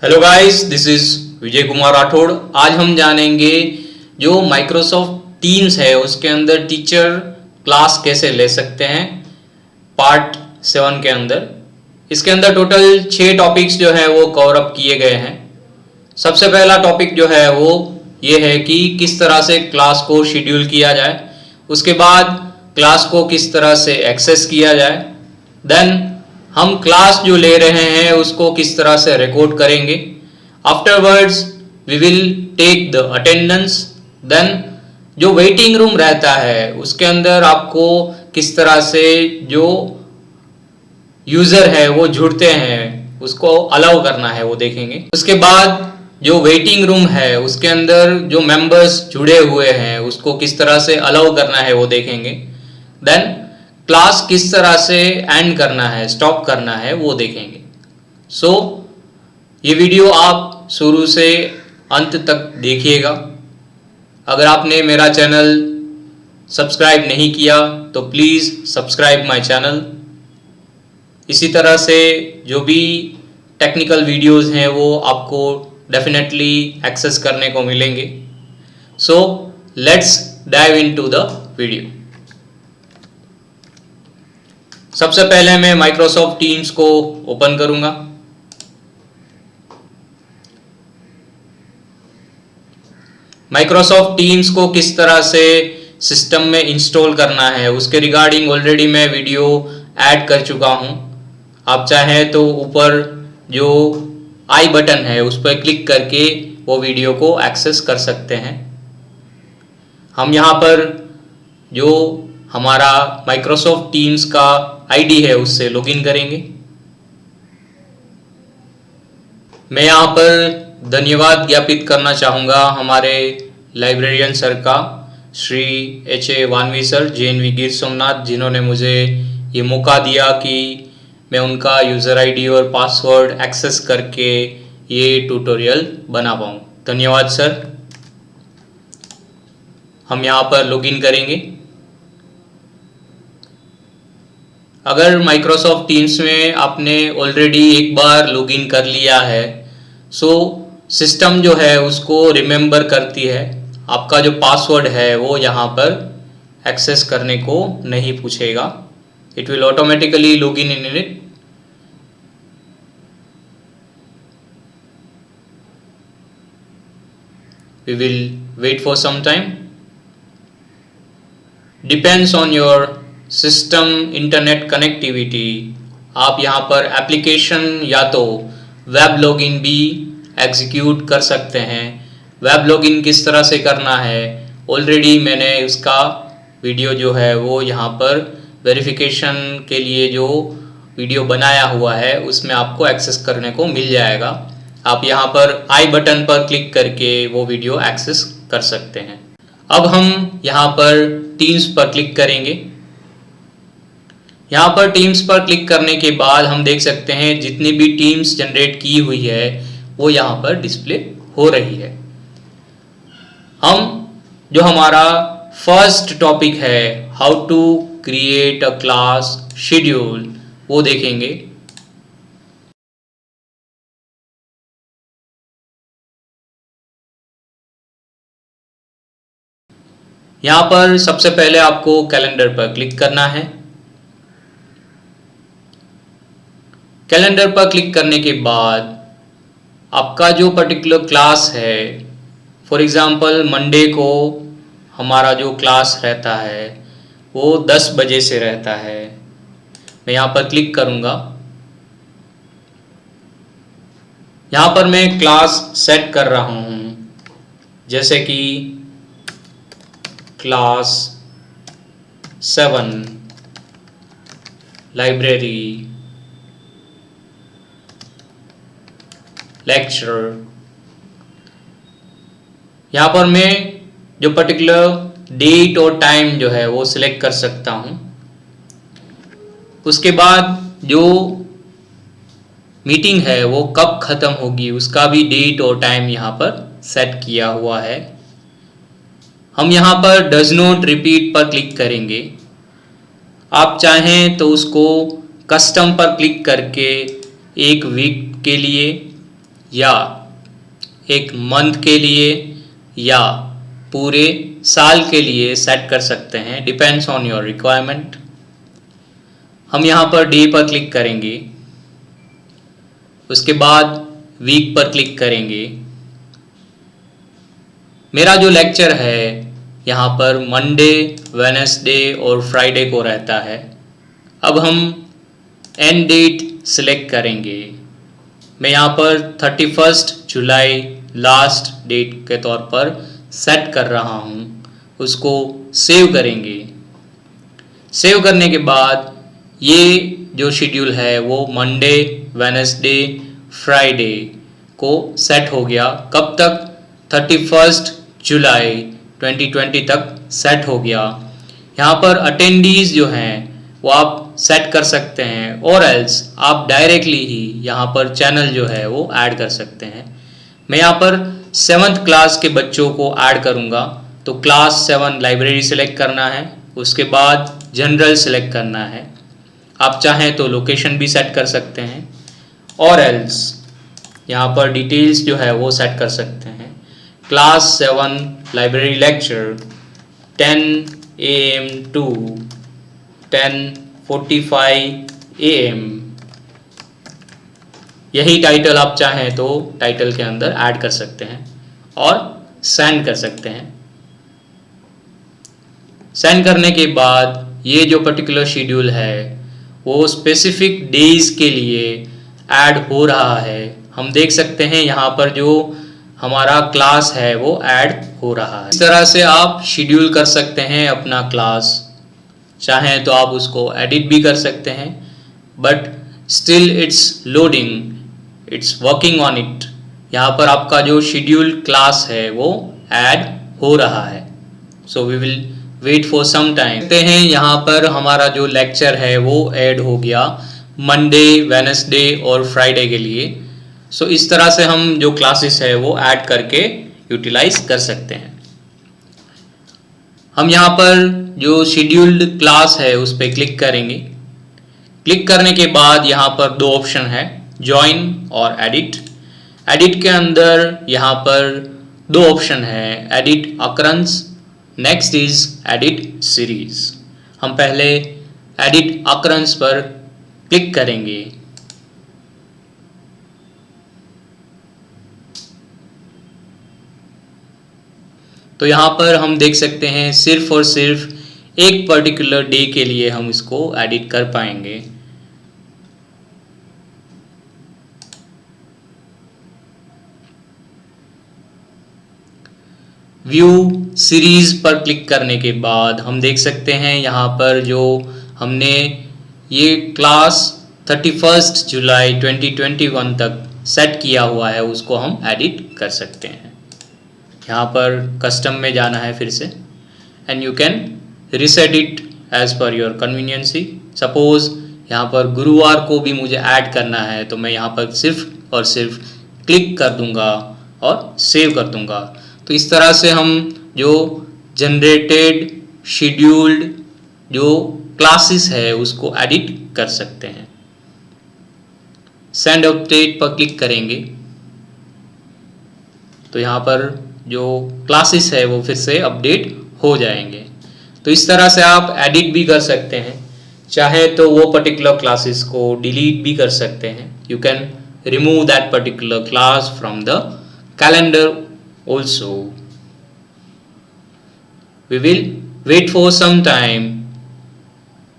Hello guys, this is Vijay Kumar Rathore. आज हम जानेंगे जो माइक्रोसॉफ्ट टीम्स है उसके अंदर टीचर क्लास कैसे ले सकते हैं, पार्ट 7 के अंदर। इसके अंदर टोटल 6 टॉपिक्स जो है वो कवर अप किए गए हैं। सबसे पहला टॉपिक जो है वो ये है कि किस तरह से क्लास को शेड्यूल किया जाए, उसके बाद क्लास को किस तरह से एक्सेस किया जाए, देन हम क्लास जो ले रहे हैं उसको किस तरह से रिकॉर्ड करेंगे, afterwards we will take the attendance, then जो वेटिंग रूम रहता है उसके अंदर आपको किस तरह से जो यूजर है वो जुड़ते हैं उसको अलाउ करना है वो देखेंगे। उसके बाद जो वेटिंग रूम है उसके अंदर जो मेंबर्स जुड़े हुए हैं उसको किस तरह से अलाउ करना है वो देखेंगे। देन क्लास किस तरह से एंड करना है, स्टॉप करना है वो देखेंगे। सो ये वीडियो आप शुरू से अंत तक देखिएगा। अगर आपने मेरा चैनल सब्सक्राइब नहीं किया तो प्लीज़ सब्सक्राइब माय चैनल। इसी तरह से जो भी टेक्निकल वीडियोस हैं वो आपको डेफिनेटली एक्सेस करने को मिलेंगे। So let's dive into the video. सबसे पहले मैं माइक्रोसॉफ्ट टीम्स को ओपन करूंगा। माइक्रोसॉफ्ट टीम्स को किस तरह से सिस्टम में इंस्टॉल करना है उसके रिगार्डिंग ऑलरेडी मैं वीडियो ऐड कर चुका हूं। आप चाहें तो ऊपर जो आई बटन है उस पर क्लिक करके वो वीडियो को एक्सेस कर सकते हैं। हम यहाँ पर जो हमारा माइक्रोसॉफ्ट टीम्स का आईडी है उससे लॉगिन करेंगे। मैं यहाँ पर धन्यवाद ज्ञापित करना चाहूँगा हमारे लाइब्रेरियन सर का, Shri H.A. वानवी sir, JNV Gir Somnath, जिन्होंने मुझे ये मौका दिया कि मैं उनका यूज़र आईडी और पासवर्ड एक्सेस करके ये ट्यूटोरियल बना पाऊँ। धन्यवाद सर। हम यहाँ पर लॉगिन करेंगे। अगर माइक्रोसॉफ्ट टीम्स में आपने ऑलरेडी एक बार लॉगिन कर लिया है सो सिस्टम जो है उसको रिमेंबर करती है, आपका जो पासवर्ड है वो यहाँ पर एक्सेस करने को नहीं पूछेगा। It will automatically login in it. We will wait for some time. Depends on your system internet connectivity. आप यहाँ पर एप्लीकेशन या तो वेब लॉगिन भी एग्जीक्यूट कर सकते हैं। वेब लॉगिन किस तरह से करना है ऑलरेडी मैंने उसका वीडियो जो है वो यहाँ पर वेरिफिकेशन के लिए जो वीडियो बनाया हुआ है उसमें आपको एक्सेस करने को मिल जाएगा। आप यहाँ पर आई बटन पर क्लिक करके वो वीडियो एक्सेस कर सकते हैं। अब हम यहाँ पर टीम्स पर क्लिक करेंगे। यहाँ पर टीम्स पर क्लिक करने के बाद हम देख सकते हैं जितनी भी टीम्स जनरेट की हुई है वो यहाँ पर डिस्प्ले हो रही है। हम जो हमारा फर्स्ट टॉपिक है how to create a class schedule वो देखेंगे। यहाँ पर सबसे पहले आपको कैलेंडर पर क्लिक करना है। कैलेंडर पर क्लिक करने के बाद आपका जो पर्टिकुलर क्लास है, फॉर एग्ज़ाम्पल मंडे को हमारा जो क्लास रहता है वो 10 बजे से रहता है। मैं यहाँ पर क्लिक करूँगा। यहाँ पर मैं क्लास सेट कर रहा हूँ, जैसे कि क्लास 7 लाइब्रेरी लेक्चर। यहाँ पर मैं जो पर्टिकुलर डेट और टाइम जो है वो सिलेक्ट कर सकता हूँ। उसके बाद जो मीटिंग है वो कब ख़त्म होगी उसका भी डेट और टाइम यहाँ पर सेट किया हुआ है। हम यहाँ पर डज नॉट रिपीट पर क्लिक करेंगे। आप चाहें तो उसको कस्टम पर क्लिक करके एक वीक के लिए या एक मंथ के लिए या पूरे साल के लिए सेट कर सकते हैं, डिपेंड्स ऑन योर रिक्वायरमेंट। हम यहाँ पर डे पर क्लिक करेंगे, उसके बाद वीक पर क्लिक करेंगे। मेरा जो लेक्चर है यहाँ पर मंडे, वेडनेसडे और फ्राइडे को रहता है। अब हम एंड डेट सिलेक्ट करेंगे। मैं यहाँ पर 31 जुलाई लास्ट डेट के तौर पर सेट कर रहा हूँ, उसको सेव करेंगे। सेव करने के बाद ये जो शेड्यूल है वो मंडे, वेडनेसडे, फ्राइडे को सेट हो गया। कब तक? 31 जुलाई 2020 तक सेट हो गया। यहाँ पर अटेंडीज जो हैं वो आप सेट कर सकते हैं, और एल्स आप डायरेक्टली ही यहाँ पर चैनल जो है वो ऐड कर सकते हैं। मैं यहाँ पर 7th क्लास के बच्चों को ऐड करूँगा, तो क्लास 7 लाइब्रेरी सेलेक्ट करना है, उसके बाद जनरल सेलेक्ट करना है। आप चाहें तो लोकेशन भी सेट कर सकते हैं, और एल्स यहाँ पर डिटेल्स जो है वो सेट कर सकते हैं। Class 7 library lecture 10 AM to 10:45 AM, यही टाइटल आप चाहें तो टाइटल के अंदर ऐड कर सकते हैं और सेंड कर सकते हैं। सेंड करने के बाद ये जो पर्टिकुलर शेड्यूल है वो स्पेसिफिक डेज के लिए ऐड हो रहा है। हम देख सकते हैं यहाँ पर जो हमारा क्लास है वो ऐड हो रहा है। इस तरह से आप शेड्यूल कर सकते हैं अपना क्लास। चाहें तो आप उसको एडिट भी कर सकते हैं, but still it's loading, it's working on it. यहाँ पर आपका जो शेड्यूल क्लास है वो ऐड हो रहा है। So we will wait for some time. देखते हैं यहाँ पर हमारा जो लेक्चर है वो ऐड हो गया मंडे, वेडनेसडे और फ्राइडे के लिए। सो इस तरह से हम जो क्लासेस है वो ऐड करके यूटिलाइज कर सकते हैं। हम यहाँ पर जो शेड्यूल्ड क्लास है उस पर क्लिक करेंगे। क्लिक करने के बाद यहाँ पर दो ऑप्शन है, ज्वाइन और एडिट। एडिट के अंदर यहाँ पर दो ऑप्शन है, edit occurrence, next is edit series. हम पहले एडिट अकरेंस पर क्लिक करेंगे। तो यहाँ पर हम देख सकते हैं सिर्फ और सिर्फ एक पर्टिकुलर डे के लिए हम इसको एडिट कर पाएंगे। व्यू सीरीज पर क्लिक करने के बाद हम देख सकते हैं यहाँ पर जो हमने ये क्लास 31 जुलाई 2021 तक सेट किया हुआ है उसको हम एडिट कर सकते हैं। यहाँ पर कस्टम में जाना है फिर से, and you can reset it as per your conveniency. Suppose यहाँ पर गुरुवार को भी मुझे ऐड करना है, तो मैं यहाँ पर सिर्फ और सिर्फ क्लिक कर दूंगा और सेव कर दूंगा। तो इस तरह से हम जो जनरेटेड शेड्यूल्ड जो क्लासेस है उसको एडिट कर सकते हैं। सेंड अपडेट पर क्लिक करेंगे तो यहाँ पर जो क्लासेस है वो फिर से अपडेट हो जाएंगे। तो इस तरह से आप एडिट भी कर सकते हैं, चाहे तो वो पर्टिकुलर क्लासेस को डिलीट भी कर सकते हैं। You can remove that particular class from the calendar also. We will wait for some time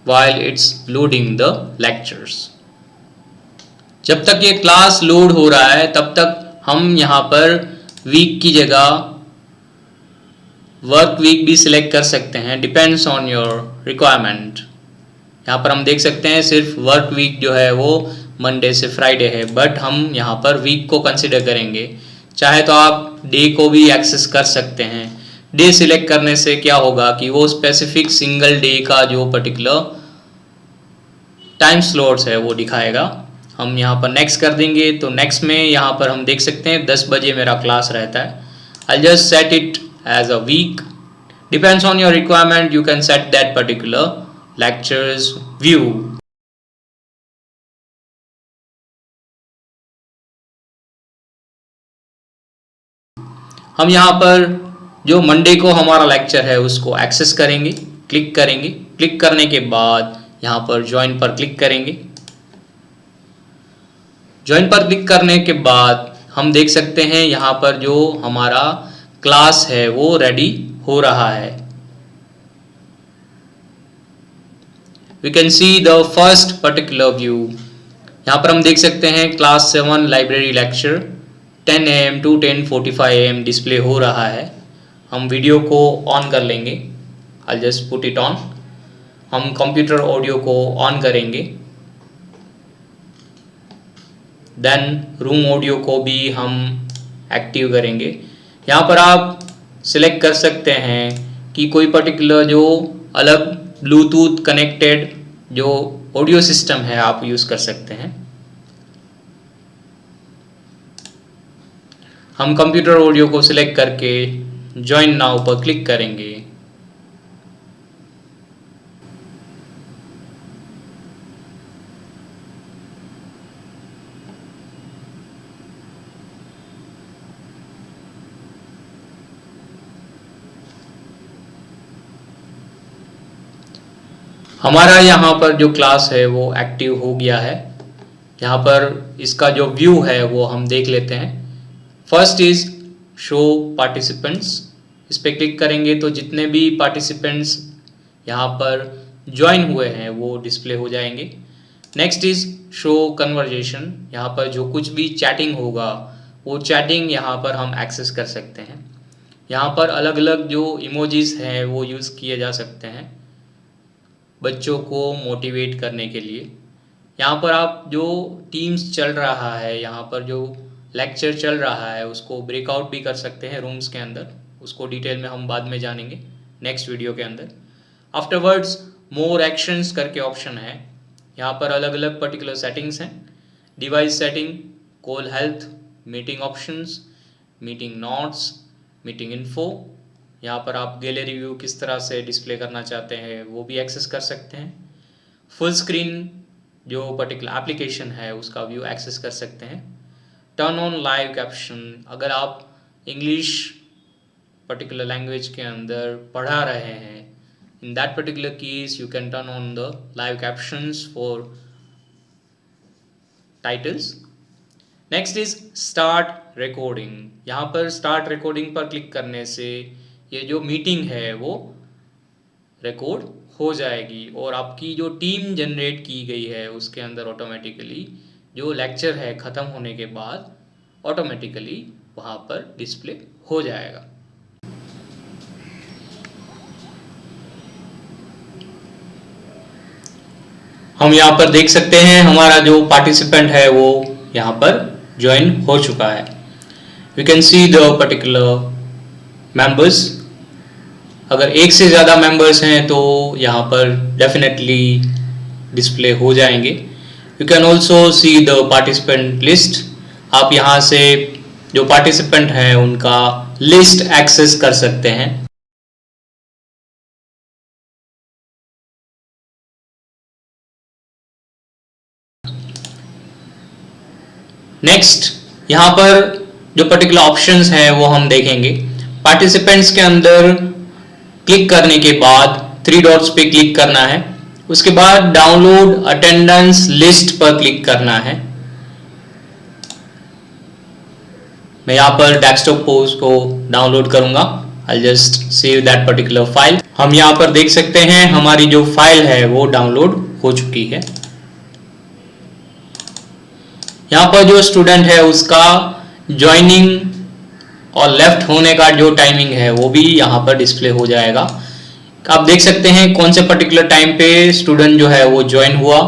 while it's loading the lectures। जब तक ये क्लास लोड हो रहा है तब तक हम यहाँ पर वीक की जगह वर्क वीक भी सिलेक्ट कर सकते हैं, डिपेंड्स ऑन योर रिक्वायरमेंट। यहाँ पर हम देख सकते हैं सिर्फ वर्क वीक जो है वो मंडे से फ्राइडे है, बट हम यहाँ पर वीक को कंसिडर करेंगे। चाहे तो आप डे को भी एक्सेस कर सकते हैं। डे सिलेक्ट करने से क्या होगा कि वो स्पेसिफिक सिंगल डे का जो पर्टिकुलर टाइम स्लॉट्स है वो दिखाएगा। हम यहाँ पर नेक्स्ट कर देंगे तो नेक्स्ट में यहाँ पर हम देख सकते हैं 10 बजे मेरा क्लास रहता है। I'll just set it as a week. Depends on your requirement, you can set that particular lectures view. हम यहाँ पर जो मंडे को हमारा लेक्चर है उसको एक्सेस करेंगे, क्लिक करेंगे। क्लिक करने के बाद यहाँ पर ज्वाइन पर क्लिक करेंगे। ज्वाइन पर क्लिक करने के बाद हम देख सकते हैं यहाँ पर जो हमारा क्लास है वो रेडी हो रहा है। We can see the first particular view। यहाँ पर हम देख सकते हैं class 7 library lecture 10 AM to 10:45 AM display हो रहा है। हम वीडियो को ऑन कर लेंगे। I'll just put it on। हम कंप्यूटर ऑडियो को ऑन करेंगे। देन रूम ऑडियो को भी हम एक्टिव करेंगे। यहाँ पर आप सिलेक्ट कर सकते हैं कि कोई पर्टिकुलर जो अलग ब्लूटूथ कनेक्टेड जो ऑडियो सिस्टम है आप यूज़ कर सकते हैं। हम कंप्यूटर ऑडियो को सिलेक्ट करके ज्वाइन नाउ पर क्लिक करेंगे। हमारा यहाँ पर जो क्लास है वो एक्टिव हो गया है। यहाँ पर इसका जो व्यू है वो हम देख लेते हैं। First is show participants. इस पर क्लिक करेंगे तो जितने भी पार्टिसिपेंट्स यहाँ पर ज्वाइन हुए हैं वो डिस्प्ले हो जाएंगे। Next is show conversation. यहाँ पर जो कुछ भी चैटिंग होगा वो चैटिंग यहाँ पर हम एक्सेस कर सकते हैं। यहाँ पर अलग अलग जो इमोजीज हैं वो यूज़ किए जा सकते हैं बच्चों को मोटिवेट करने के लिए। यहाँ पर आप जो टीम्स चल रहा है, यहाँ पर जो लेक्चर चल रहा है उसको ब्रेकआउट भी कर सकते हैं रूम्स के अंदर। उसको डिटेल में हम बाद में जानेंगे नेक्स्ट वीडियो के अंदर। आफ्टरवर्ड्स मोर एक्शंस करके ऑप्शन है। यहाँ पर अलग अलग पर्टिकुलर सेटिंग्स हैं। Device setting, call health, meeting options, meeting notes, meeting info. यहाँ पर आप गैलरी व्यू किस तरह से डिस्प्ले करना चाहते हैं वो भी एक्सेस कर सकते हैं। फुल स्क्रीन जो पर्टिकुलर एप्लीकेशन है उसका व्यू एक्सेस कर सकते हैं। टर्न ऑन लाइव कैप्शन, अगर आप इंग्लिश पर्टिकुलर लैंग्वेज के अंदर पढ़ा रहे हैं, इन that particular case you can turn on the live captions for titles. Next is start recording. यहाँ पर स्टार्ट रिकॉर्डिंग पर क्लिक करने से ये जो मीटिंग है वो रिकॉर्ड हो जाएगी और आपकी जो टीम जनरेट की गई है उसके अंदर ऑटोमेटिकली जो लेक्चर है ख़त्म होने के बाद ऑटोमेटिकली वहाँ पर डिस्प्ले हो जाएगा। हम यहाँ पर देख सकते हैं हमारा जो पार्टिसिपेंट है वो यहाँ पर ज्वाइन हो चुका है। We can see the particular members. अगर एक से ज़्यादा मेंबर्स हैं तो यहाँ पर डेफिनेटली डिस्प्ले हो जाएंगे। You can also see the participant list. आप यहाँ से जो पार्टिसिपेंट हैं उनका लिस्ट एक्सेस कर सकते हैं। नेक्स्ट यहाँ पर जो पर्टिकुलर ऑप्शंस हैं वो हम देखेंगे। पार्टिसिपेंट्स के अंदर क्लिक करने के बाद 3 डॉट्स पे क्लिक करना है। उसके बाद डाउनलोड अटेंडेंस लिस्ट पर क्लिक करना है। मैं यहाँ पर डेस्कटॉप पोस्ट को डाउनलोड करूंगा। I'll just save that particular file। हम यहाँ पर देख सकते हैं हमारी जो फाइल है वो डाउनलोड हो चुकी है। यहाँ पर जो स्टूडेंट है उसका ज्वाइनिंग और लेफ्ट होने का जो टाइमिंग है वो भी यहाँ पर डिस्प्ले हो जाएगा। आप देख सकते हैं कौन से पर्टिकुलर टाइम पे स्टूडेंट जो है वो ज्वाइन हुआ,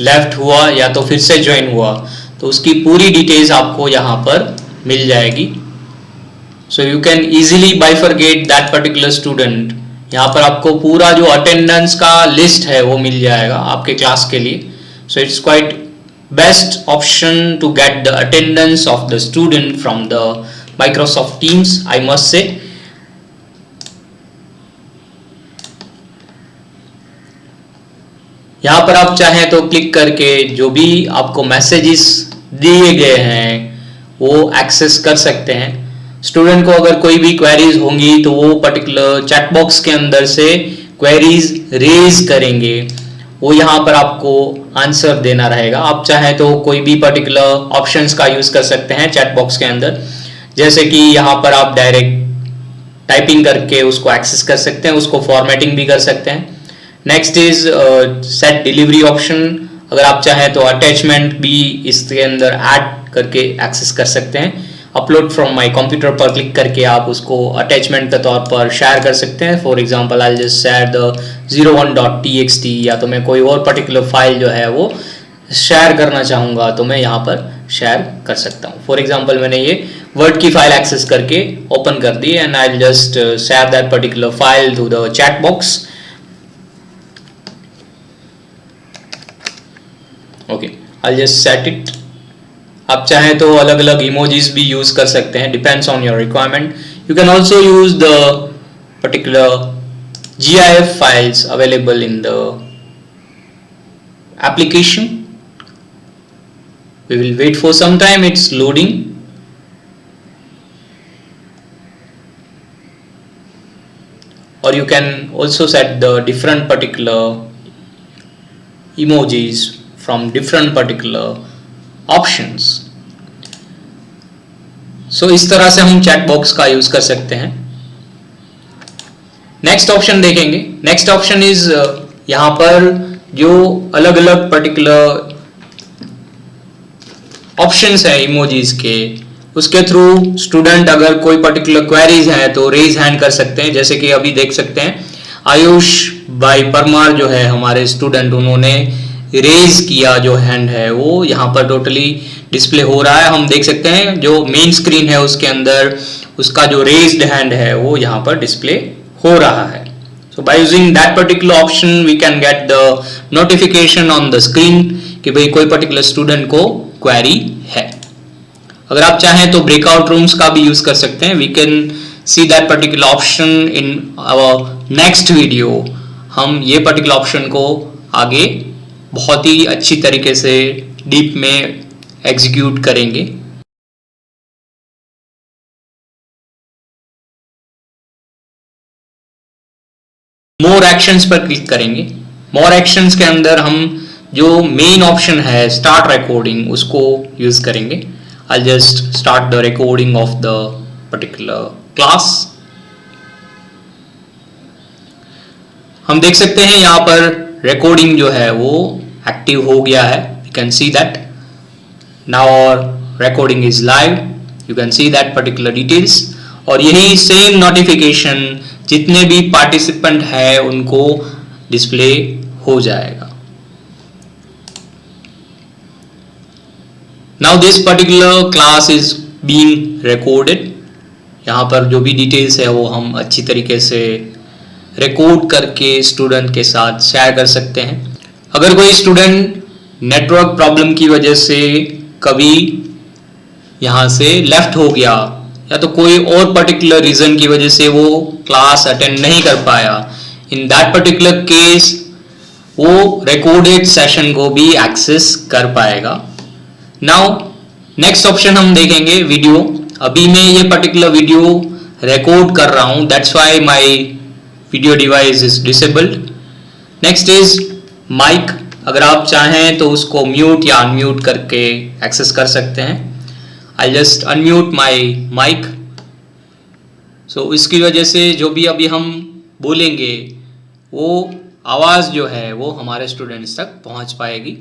लेफ्ट हुआ या तो फिर से ज्वाइन हुआ, तो उसकी पूरी डिटेल्स आपको यहाँ पर मिल जाएगी। So you can easily bifurcate that particular student. यहाँ पर आपको पूरा जो अटेंडेंस का लिस्ट है वो मिल जाएगा आपके क्लास के लिए। So it's quite best option to get the attendance of the student from the Microsoft Teams, I must say। यहाँ पर आप चाहें तो क्लिक करके जो भी आपको मैसेजेस दिए गए हैं वो एक्सेस कर सकते हैं। स्टूडेंट को अगर कोई भी क्वेरीज होंगी तो वो पर्टिकुलर चैट बॉक्स के अंदर से क्वेरीज रेज करेंगे, वो यहाँ पर आपको आंसर देना रहेगा। आप चाहे तो कोई भी पर्टिकुलर ऑप्शंस का यूज कर सकते हैं चैट बॉक्स के अंदर, जैसे कि यहाँ पर आप डायरेक्ट टाइपिंग करके उसको एक्सेस कर सकते हैं, उसको फॉर्मेटिंग भी कर सकते हैं। Next is set delivery option, अगर आप चाहें तो अटैचमेंट भी इसके अंदर ऐड करके एक्सेस कर सकते हैं। अपलोड फ्रॉम माय कंप्यूटर पर क्लिक करके आप उसको अटैचमेंट के तौर पर शेयर कर सकते हैं। For example I just share the 01.txt, या तो मैं कोई और पर्टिकुलर फाइल जो है वो शेयर करना चाहूँगा तो मैं यहाँ पर शेयर कर सकता हूँ। फॉर एग्जांपल मैंने ये वर्ड की फाइल एक्सेस करके ओपन कर दी and I just share that particular file to the chat box. Okay, I just set it. आप चाहें तो अलग अलग इमोजीज भी यूज कर सकते हैं, depends on your requirement. You can also use the particular GIF files available in the application. We will wait for some time, it's loading. Or you can also set the different particular emojis from different particular options. So इस तरह से हम chat box का use कर सकते हैं। Next option देखेंगे। Next option is यहाँ पर जो अलग अलग पर्टिकुलर ऑप्शंस है इमोजीज के, उसके थ्रू स्टूडेंट अगर कोई पर्टिकुलर क्वेरीज है तो रेज हैंड कर सकते हैं। जैसे कि अभी देख सकते हैं आयुष भाई परमार जो है हमारे स्टूडेंट, उन्होंने रेज किया जो हैंड है वो यहाँ पर टोटली डिस्प्ले हो रहा है। हम देख सकते हैं जो मेन स्क्रीन है उसके अंदर उसका जो रेज्ड हैंड है वो यहाँ पर डिस्प्ले हो रहा है। So by using that particular option we can get the notification on the screen कि भाई कोई पर्टिकुलर स्टूडेंट को क्वेरी है। अगर आप चाहें तो ब्रेकआउट रूम्स का भी यूज कर सकते हैं। We can see that particular option in our next video. हम ये पर्टिकुलर ऑप्शन को आगे बहुत ही अच्छी तरीके से डीप में एग्जीक्यूट करेंगे। मोर एक्शंस पर क्लिक करेंगे। मोर एक्शंस के अंदर हम जो मेन ऑप्शन है स्टार्ट रिकॉर्डिंग उसको यूज करेंगे। I just start the recording of the particular class. हम देख सकते हैं यहाँ पर रिकॉर्डिंग जो है वो एक्टिव हो गया है। You can see that now our recording is live. You can see that particular details. और यही सेम नोटिफिकेशन जितने भी पार्टिसिपेंट है उनको डिस्प्ले हो जाएगा। Now this particular class is being recorded. यहाँ पर जो भी डिटेल्स है वो हम अच्छी तरीके से रिकॉर्ड करके स्टूडेंट के साथ शेयर कर सकते हैं। अगर कोई स्टूडेंट नेटवर्क प्रॉब्लम की वजह से कभी यहाँ से लेफ्ट हो गया या तो कोई और पर्टिकुलर रीजन की वजह से वो क्लास अटेंड नहीं कर पाया, इन दैट पर्टिकुलर केस वो रिकॉर्डेड सेशन को भी एक्सेस कर पाएगा। नाउ नेक्स्ट ऑप्शन हम देखेंगे वीडियो। अभी मैं ये पर्टिकुलर वीडियो रिकॉर्ड कर रहा हूँ, that's why my video device is disabled. Next is mic. अगर आप चाहें तो उसको म्यूट या अनम्यूट करके एक्सेस कर सकते हैं। I just unmute my mic. So इसकी वजह से जो भी अभी हम बोलेंगे वो आवाज़ जो है वो हमारे स्टूडेंट्स तक पहुंच पाएगी।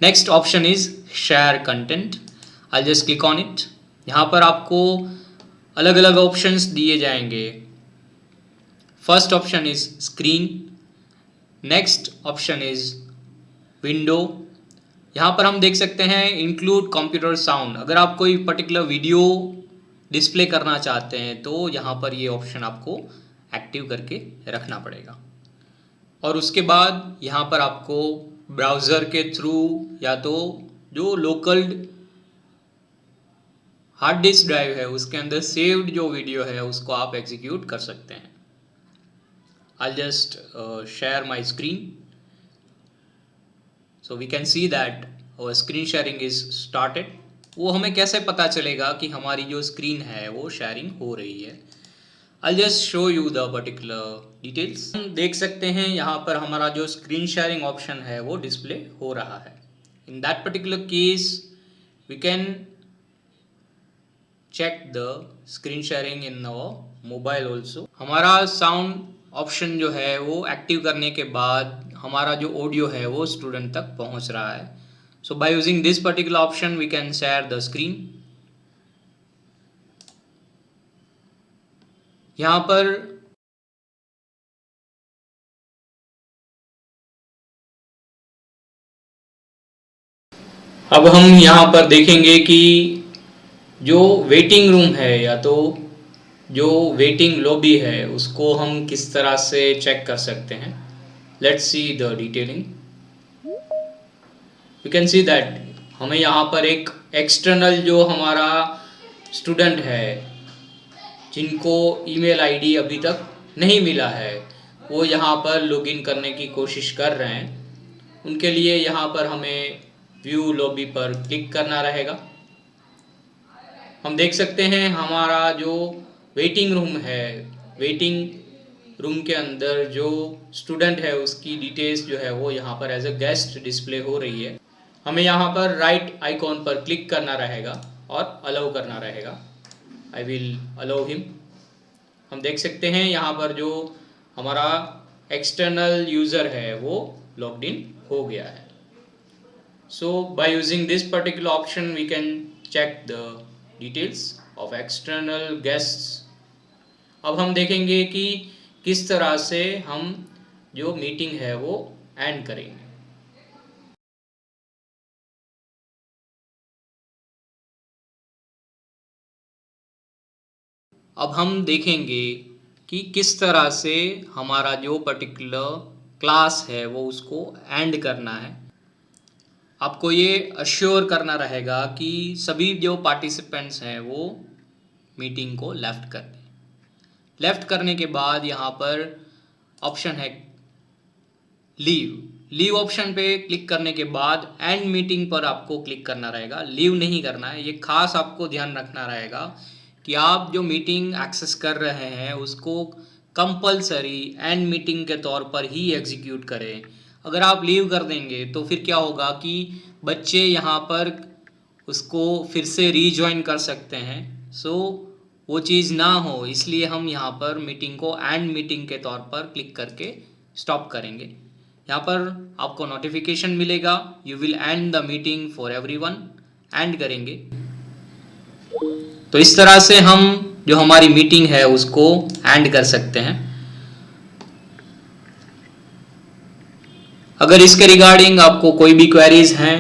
Next option is share content. I just click on it. यहाँ पर आपको अलग अलग ऑप्शंस दिए जाएंगे। First option is screen. Next option is window. यहाँ पर हम देख सकते हैं इंक्लूड कंप्यूटर साउंड। अगर आप कोई पर्टिकुलर वीडियो डिस्प्ले करना चाहते हैं तो यहाँ पर ये ऑप्शन आपको एक्टिव करके रखना पड़ेगा। और उसके बाद यहाँ पर आपको ब्राउज़र के थ्रू या तो जो लोकल हार्ड डिस्क ड्राइव है उसके अंदर सेव्ड जो वीडियो है उसको आप एग्जीक्यूट कर सकते हैं। I just share my screen. So we can see that और स्क्रीन शेयरिंग इज स्टार्टेड। वो हमें कैसे पता चलेगा कि हमारी जो स्क्रीन है वो शेयरिंग हो रही है? I'll just show you the particular details। हम देख सकते हैं यहाँ पर हमारा जो स्क्रीन शेयरिंग ऑप्शन है वो डिस्प्ले हो रहा है। In that particular case we can check the screen sharing in our mobile also. हमारा साउंड ऑप्शन जो है वो एक्टिव करने के बाद हमारा जो ऑडियो है वो स्टूडेंट तक पहुँच रहा है। So by using this particular option we can share the screen. यहाँ पर अब हम यहाँ पर देखेंगे कि जो वेटिंग रूम है या तो जो वेटिंग लॉबी है उसको हम किस तरह से चेक कर सकते हैं। Let's see the detailing. You can see that हमें यहाँ पर एक एक्सटर्नल जो हमारा स्टूडेंट है जिनको ईमेल आईडी अभी तक नहीं मिला है वो यहाँ पर लॉगिन करने की कोशिश कर रहे हैं। उनके लिए यहाँ पर हमें व्यू लॉबी पर क्लिक करना रहेगा। हम देख सकते हैं हमारा जो वेटिंग रूम है, वेटिंग रूम के अंदर जो स्टूडेंट है उसकी डिटेल्स जो है वो यहाँ पर एज अ गेस्ट डिस्प्ले हो रही है। हमें यहाँ पर राइट आइकॉन पर क्लिक करना रहेगा और अलाउ करना रहेगा। I will allow him. हम देख सकते हैं यहाँ पर जो हमारा एक्सटर्नल यूज़र है वो लॉग्ड इन हो गया है। So by using this particular option we can check the details of external guests। अब हम देखेंगे कि किस तरह से हम जो मीटिंग है वो एंड करेंगे। अब हम देखेंगे कि किस तरह से हमारा जो पर्टिकुलर क्लास है वो उसको एंड करना है। आपको ये अश्योर करना रहेगा कि सभी जो पार्टिसिपेंट्स हैं वो मीटिंग को लेफ्ट कर दें। लेफ्ट करने के बाद यहाँ पर ऑप्शन है लीव ऑप्शन पे क्लिक करने के बाद एंड मीटिंग पर आपको क्लिक करना रहेगा। लीव नहीं करना है। ये खास आपको ध्यान रखना रहेगा कि आप जो मीटिंग एक्सेस कर रहे हैं उसको कंपलसरी एंड मीटिंग के तौर पर ही एग्जीक्यूट करें। अगर आप लीव कर देंगे तो फिर क्या होगा कि बच्चे यहाँ पर उसको फिर से रीजॉइन कर सकते हैं। सो वो चीज़ ना हो इसलिए हम यहाँ पर मीटिंग को एंड मीटिंग के तौर पर क्लिक करके स्टॉप करेंगे। यहाँ पर आपको नोटिफिकेशन मिलेगा you will and the meeting for everyone. And करेंगे तो इस तरह से हम जो हमारी मीटिंग है उसको एंड कर सकते हैं। अगर इसके रिगार्डिंग आपको कोई भी क्वेरीज हैं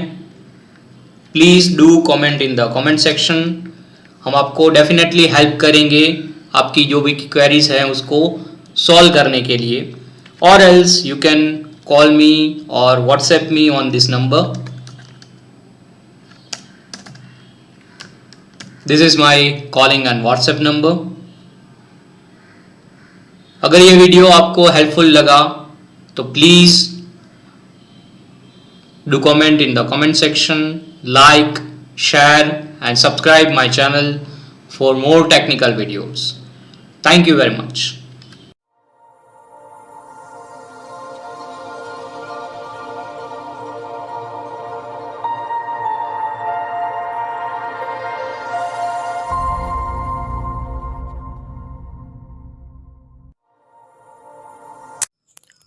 please do comment in the comment section. हम आपको डेफिनेटली हेल्प करेंगे आपकी जो भी क्वेरीज हैं उसको सॉल्व करने के लिए। Or else you can call me or WhatsApp me on this number. This is my calling and WhatsApp number. अगर ये वीडियो आपको हेल्पफुल लगा तो please do comment in the comment section, like, share and subscribe my channel for more technical videos. Thank you very much.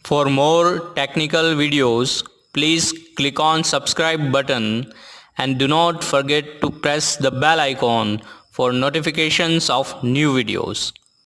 For more technical videos, please click on subscribe button and do not forget to press the bell icon for notifications of new videos.